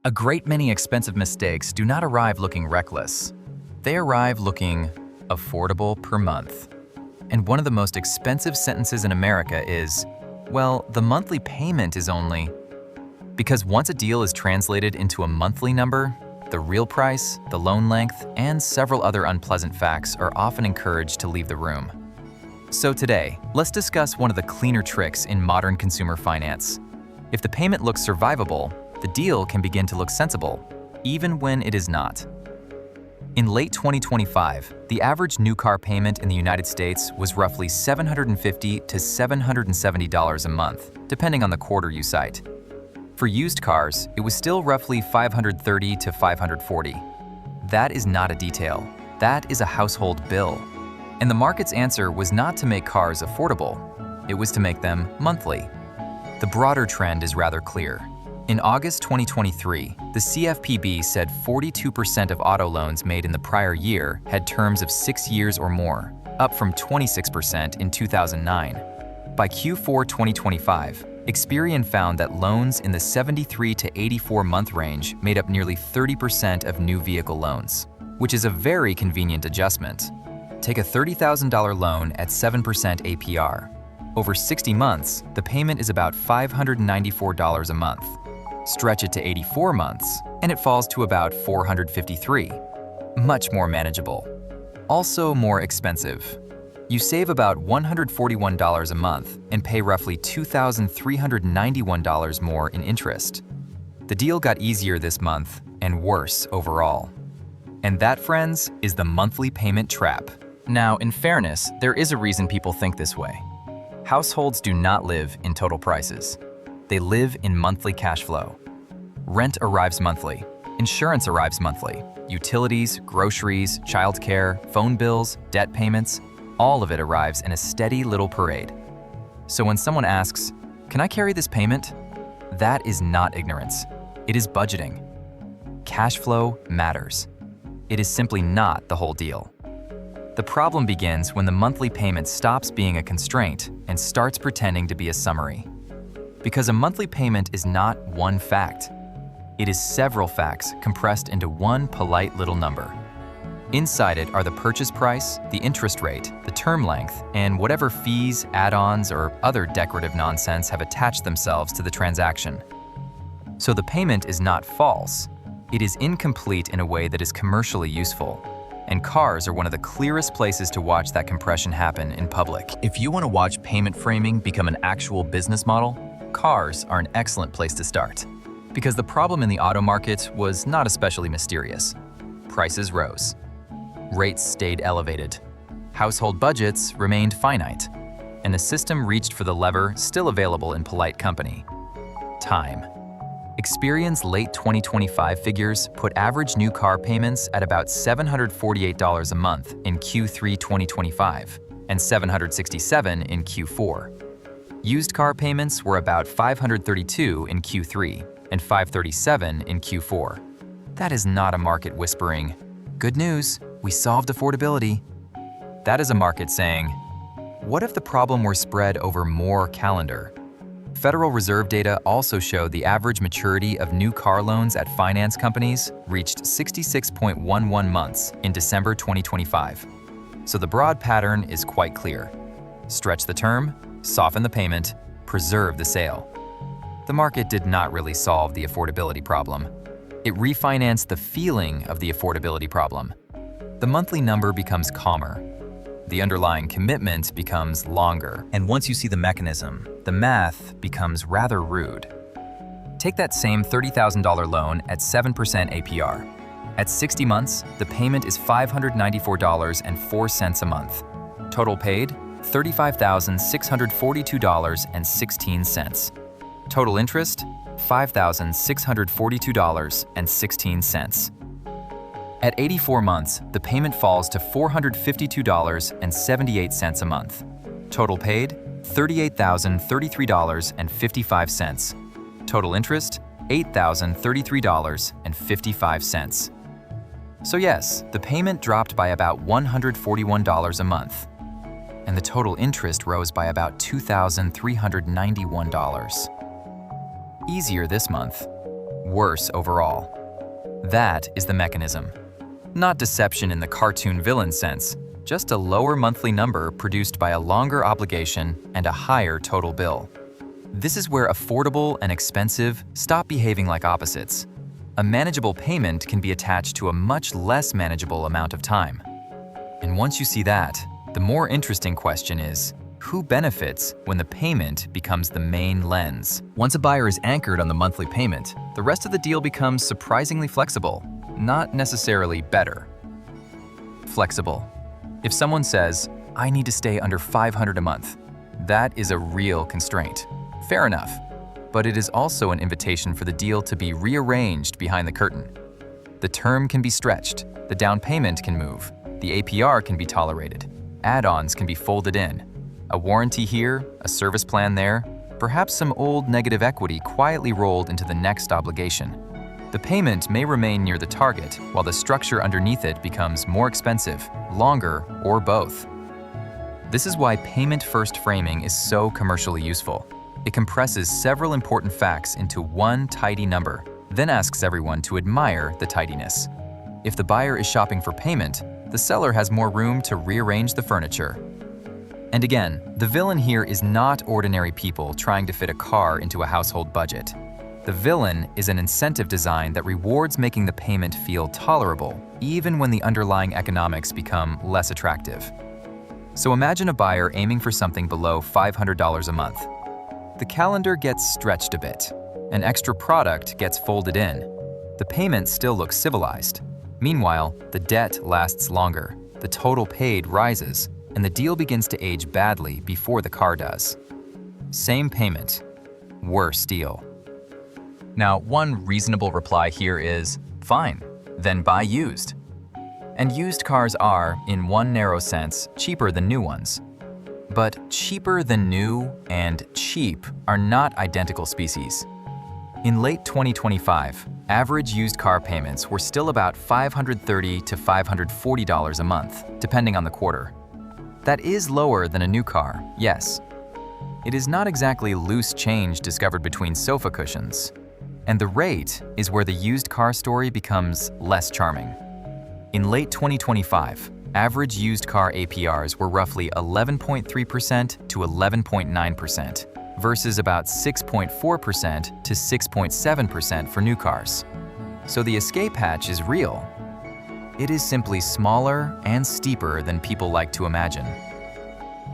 A great many expensive mistakes do not arrive looking reckless. They arrive looking affordable per month. And one of the most expensive sentences in America is, well, the monthly payment is only... Because once a deal is translated into a monthly number, the real price, the loan length, and several other unpleasant facts are often encouraged to leave the room. So today, let's discuss one of the cleaner tricks in modern consumer finance. If the payment looks survivable, the deal can begin to look sensible, even when it is not. In late 2025, the average new car payment in the United States was roughly $750 to $770 a month, depending on the quarter you cite. For used cars, it was still roughly $530 to $540. That is not a detail. That is a household bill. And the market's answer was not to make cars affordable. It was to make them monthly. The broader trend is rather clear. In August 2023, the CFPB said 42% of auto loans made in the prior year had terms of 6 years or more, up from 26% in 2009. By Q4 2025, Experian found that loans in the 73 to 84-month range made up nearly 30% of new vehicle loans, which is a very convenient adjustment. Take a $30,000 loan at 7% APR. Over 60 months, the payment is about $594 a month. Stretch it to 84 months, and it falls to about $453. Much more manageable. Also more expensive. You save about $141 a month and pay roughly $2,391 more in interest. The deal got easier this month and worse overall. And that, friends, is the monthly payment trap. Now, in fairness, there is a reason people think this way. Households do not live in total prices. They live in monthly cash flow. Rent arrives monthly. Insurance arrives monthly. Utilities, groceries, childcare, phone bills, debt payments, all of it arrives in a steady little parade. So when someone asks, "Can I carry this payment?" that is not ignorance. It is budgeting. Cash flow matters. It is simply not the whole deal. The problem begins when the monthly payment stops being a constraint and starts pretending to be a summary. Because a monthly payment is not one fact. It is several facts compressed into one polite little number. Inside it are the purchase price, the interest rate, the term length, and whatever fees, add-ons, or other decorative nonsense have attached themselves to the transaction. So the payment is not false. It is incomplete in a way that is commercially useful. And cars are one of the clearest places to watch that compression happen in public. If you want to watch payment framing become an actual business model, cars are an excellent place to start. Because the problem in the auto market was not especially mysterious. Prices rose. Rates stayed elevated. Household budgets remained finite. And the system reached for the lever still available in polite company: time. Experian's late 2025 figures put average new car payments at about $748 a month in Q3 2025 and $767 in Q4. Used car payments were about $532 in Q3 and $537 in Q4. That is not a market whispering, "Good news, we solved affordability." That is a market saying, "What if the problem were spread over more calendar?" Federal Reserve data also showed the average maturity of new car loans at finance companies reached 66.11 months in December 2025. So the broad pattern is quite clear. Stretch the term, soften the payment, preserve the sale. The market did not really solve the affordability problem. It refinanced the feeling of the affordability problem. The monthly number becomes calmer. The underlying commitment becomes longer. And once you see the mechanism, the math becomes rather rude. Take that same $30,000 loan at 7% APR. At 60 months, the payment is $594.04 a month. Total paid, $35,642.16. Total interest, $5,642.16. At 84 months, the payment falls to $452.78 a month. Total paid, $38,033.55. Total interest, $8,033.55. So yes, the payment dropped by about $141 a month. And the total interest rose by about $2,391. Easier this month. worse overall. That is the mechanism. Not deception in the cartoon villain sense, just a lower monthly number produced by a longer obligation and a higher total bill. This is where affordable and expensive stop behaving like opposites. A manageable payment can be attached to a much less manageable amount of time. And once you see that, the more interesting question is, who benefits when the payment becomes the main lens? Once a buyer is anchored on the monthly payment, the rest of the deal becomes surprisingly flexible, not necessarily better. Flexible. If someone says, "I need to stay under $500 a month," that is a real constraint. Fair enough, but it is also an invitation for the deal to be rearranged behind the curtain. The term can be stretched, the down payment can move, the APR can be tolerated, add-ons can be folded in, a warranty here, a service plan there, perhaps some old negative equity quietly rolled into the next obligation. The payment may remain near the target, while the structure underneath it becomes more expensive, longer, or both. This is why payment-first framing is so commercially useful. It compresses several important facts into one tidy number, then asks everyone to admire the tidiness. If the buyer is shopping for payment, the seller has more room to rearrange the furniture. And again, the villain here is not ordinary people trying to fit a car into a household budget. The villain is an incentive design that rewards making the payment feel tolerable, even when the underlying economics become less attractive. So imagine a buyer aiming for something below $500 a month. The calendar gets stretched a bit. An extra product gets folded in. The payment still looks civilized. Meanwhile, the debt lasts longer, the total paid rises, and the deal begins to age badly before the car does. Same payment, worse deal. Now, one reasonable reply here is, fine, then buy used. And used cars are, in one narrow sense, cheaper than new ones. But cheaper than new and cheap are not identical species. In late 2025, average used car payments were still about $530 to $540 a month, depending on the quarter. That is lower than a new car, yes. It is not exactly loose change discovered between sofa cushions. And the rate is where the used car story becomes less charming. In late 2025, average used car APRs were roughly 11.3% to 11.9%, versus about 6.4% to 6.7% for new cars. So the escape hatch is real. It is simply smaller and steeper than people like to imagine.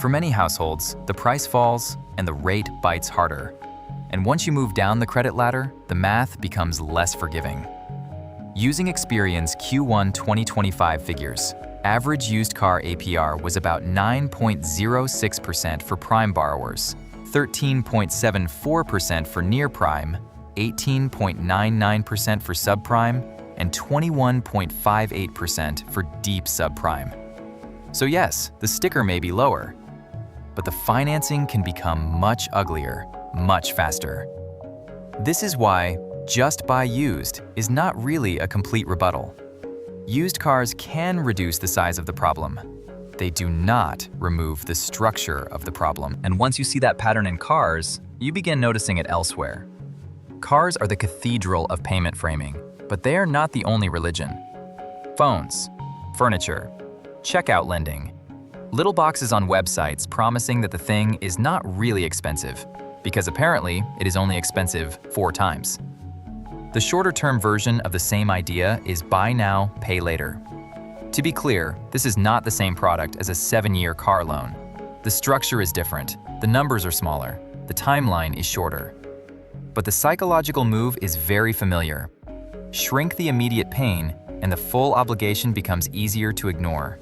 For many households, the price falls and the rate bites harder. And once you move down the credit ladder, the math becomes less forgiving. Using Experian's Q1 2025 figures, average used car APR was about 9.06% for prime borrowers, 13.74% for near prime, 18.99% for subprime, and 21.58% for deep subprime. So yes, the sticker may be lower, but the financing can become much uglier, much faster. This is why just buy used is not really a complete rebuttal. Used cars can reduce the size of the problem. They do not remove the structure of the problem. And once you see that pattern in cars, you begin noticing it elsewhere. Cars are the cathedral of payment framing, but they are not the only religion. Phones, furniture, checkout lending, little boxes on websites promising that the thing is not really expensive, because apparently it is only expensive 4 times. The shorter-term version of the same idea is buy now, pay later. To be clear, this is not the same product as a 7-year car loan. The structure is different, the numbers are smaller, the timeline is shorter. But the psychological move is very familiar. Shrink the immediate pain, and the full obligation becomes easier to ignore.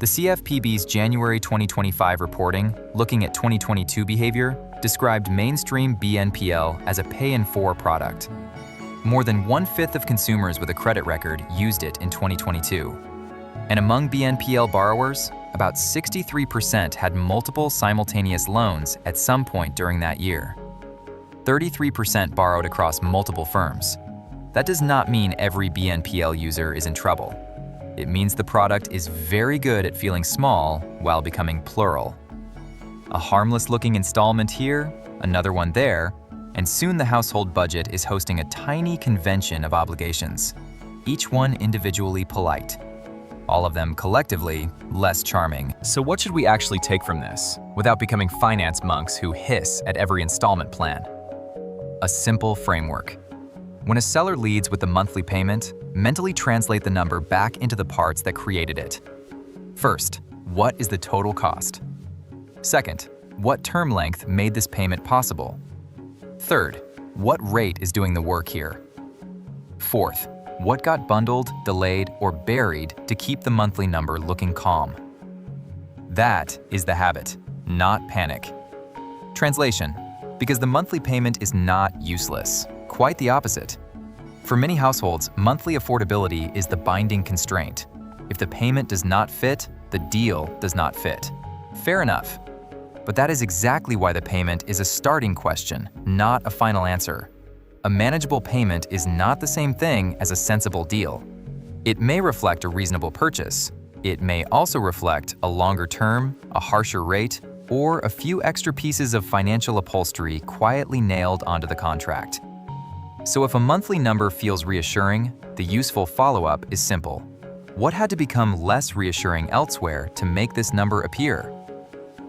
The CFPB's January 2025 reporting, looking at 2022 behavior, described mainstream BNPL as a pay-in-4 product. More than 1/5 of consumers with a credit record used it in 2022. And among BNPL borrowers, about 63% had multiple simultaneous loans at some point during that year. 33% borrowed across multiple firms. That does not mean every BNPL user is in trouble. It means the product is very good at feeling small while becoming plural. A harmless-looking installment here, another one there, And soon the household budget is hosting a tiny convention of obligations, each one individually polite. All of them collectively less charming. So what should we actually take from this, without becoming finance monks who hiss at every installment plan? A simple framework. When a seller leads with the monthly payment, mentally translate the number back into the parts that created it. First, what is the total cost? Second, what term length made this payment possible? Third, what rate is doing the work here? Fourth, what got bundled, delayed, or buried to keep the monthly number looking calm? That is the habit, not panic. Translation: because the monthly payment is not useless, quite the opposite. For many households, monthly affordability is the binding constraint. If the payment does not fit, the deal does not fit. Fair enough. But that is exactly why the payment is a starting question, not a final answer. A manageable payment is not the same thing as a sensible deal. It may reflect a reasonable purchase. It may also reflect a longer term, a harsher rate, or a few extra pieces of financial upholstery quietly nailed onto the contract. So if a monthly number feels reassuring, the useful follow-up is simple. What had to become less reassuring elsewhere to make this number appear?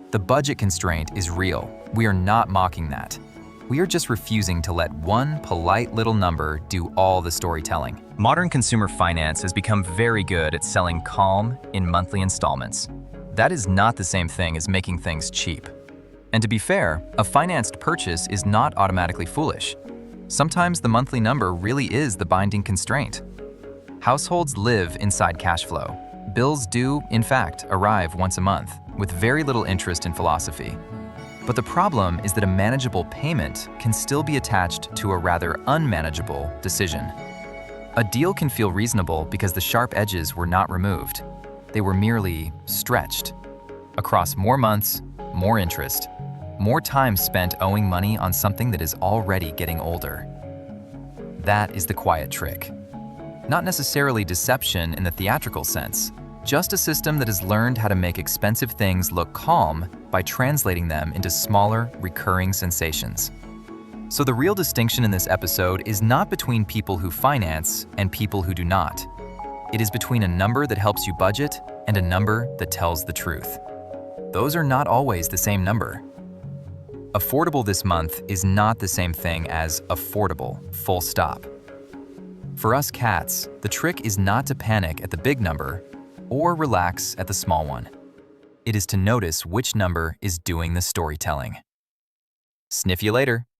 The budget constraint is real. We are not mocking that. We are just refusing to let one polite little number do all the storytelling. Modern consumer finance has become very good at selling calm in monthly installments. That is not the same thing as making things cheap. And to be fair, a financed purchase is not automatically foolish. Sometimes the monthly number really is the binding constraint. Households live inside cash flow. Bills do, in fact, arrive once a month, with very little interest in philosophy. But the problem is that a manageable payment can still be attached to a rather unmanageable decision. A deal can feel reasonable because the sharp edges were not removed. They were merely stretched. Across more months, more interest, more time spent owing money on something that is already getting older. That is the quiet trick. Not necessarily deception in the theatrical sense, just a system that has learned how to make expensive things look calm by translating them into smaller, recurring sensations. So the real distinction in this episode is not between people who finance and people who do not. It is between a number that helps you budget and a number that tells the truth. Those are not always the same number. Affordable this month is not the same thing as affordable, full stop. For us cats, the trick is not to panic at the big number or relax at the small one. It is to notice which number is doing the storytelling. Sniff you later.